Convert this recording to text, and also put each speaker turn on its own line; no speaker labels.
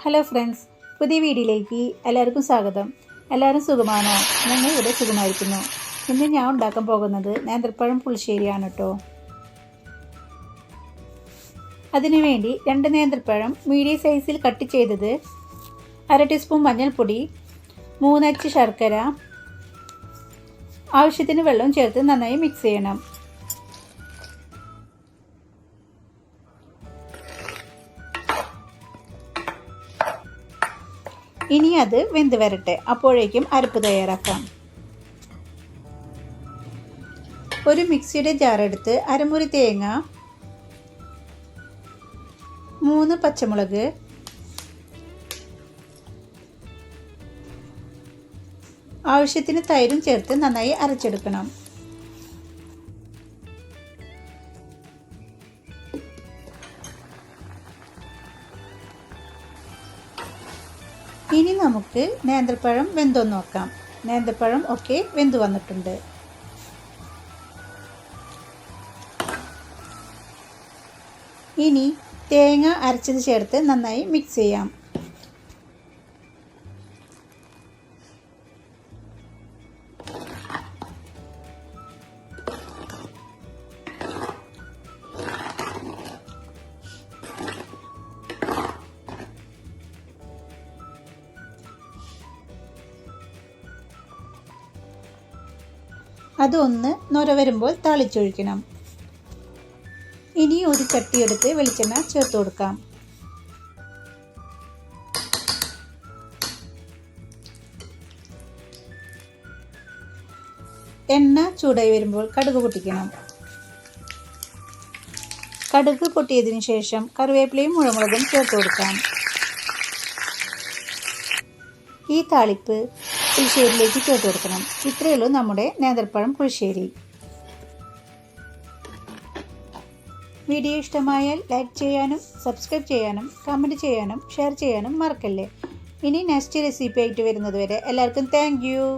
Hello friends, പുതിയ വീഡിയോയിലേക്ക് എല്ലാവർക്കും സ്വാഗതം. എല്ലാവരും സുഖമാണോ? ഞങ്ങൾ ഇവിടെ സുഖമായിരിക്കുന്നു. ഇന്ന് ഞാൻ ഉണ്ടാക്കാൻ പോകുന്നത് നേന്ത്രപ്പഴം പുളിശ്ശേരിയാണ് കേട്ടോ. അതിനുവേണ്ടി 2 നേന്ത്രപ്പഴം മീഡിയം സൈസിൽ കട്ട് ചെയ്തത്, 1/2 ടീസ്പൂൺ മഞ്ഞൾപ്പൊടി, 3 അച്ച് ശർക്കര, ആവശ്യത്തിന് വെള്ളം ചേർത്ത് നന്നായി മിക്സ് ചെയ്യണം. ഇനി അത് വെന്ത് വരട്ടെ, അപ്പോഴേക്കും അരപ്പ് തയ്യാറാക്കാം. ഒരു മിക്സിയുടെ ജാർ എടുത്ത് അരമുറി തേങ്ങ, 3 പച്ചമുളക്, ആവശ്യത്തിന് തൈരും ചേർത്ത് നന്നായി അരച്ചെടുക്കണം. ഇനി നമുക്ക് നേന്ത്രപ്പഴം വെന്തോന്ന് നോക്കാം. നേന്ത്രപ്പഴം ഒക്കെ വെന്തു വന്നിട്ടുണ്ട്. ഇനി തേങ്ങ അരച്ചത് ചേർത്ത് നന്നായി മിക്സ് ചെയ്യാം. അതൊന്ന് നൊര വരുമ്പോൾ താളിച്ചൊഴിക്കണം. ഇനി ഒരു ചട്ടിയെടുത്ത് വെളിച്ചെണ്ണ ചേർത്ത് കൊടുക്കാം. എണ്ണ ചൂടായി വരുമ്പോൾ കടുക് പൊട്ടിക്കണം. കടുക് പൊട്ടിയതിനു ശേഷം കറിവേപ്പിലയും മുളകും ചേർത്ത് കൊടുക്കാം. ഈ താളിപ്പ് പുളിശ്ശേരിയിലേക്ക് ചേർത്ത് കൊടുക്കണം. ഇത്രയേ ഉള്ളൂ നമ്മുടെ നേന്ത്രപ്പഴം പുളിശ്ശേരി. വീഡിയോ ഇഷ്ടമായാൽ ലൈക്ക് ചെയ്യാനും സബ്സ്ക്രൈബ് ചെയ്യാനും കമൻറ്റ് ചെയ്യാനും ഷെയർ ചെയ്യാനും മറക്കല്ലേ. ഇനി നെക്സ്റ്റ് റെസിപ്പി ആയിട്ട് വരുന്നത് വരെ എല്ലാവർക്കും താങ്ക് യു.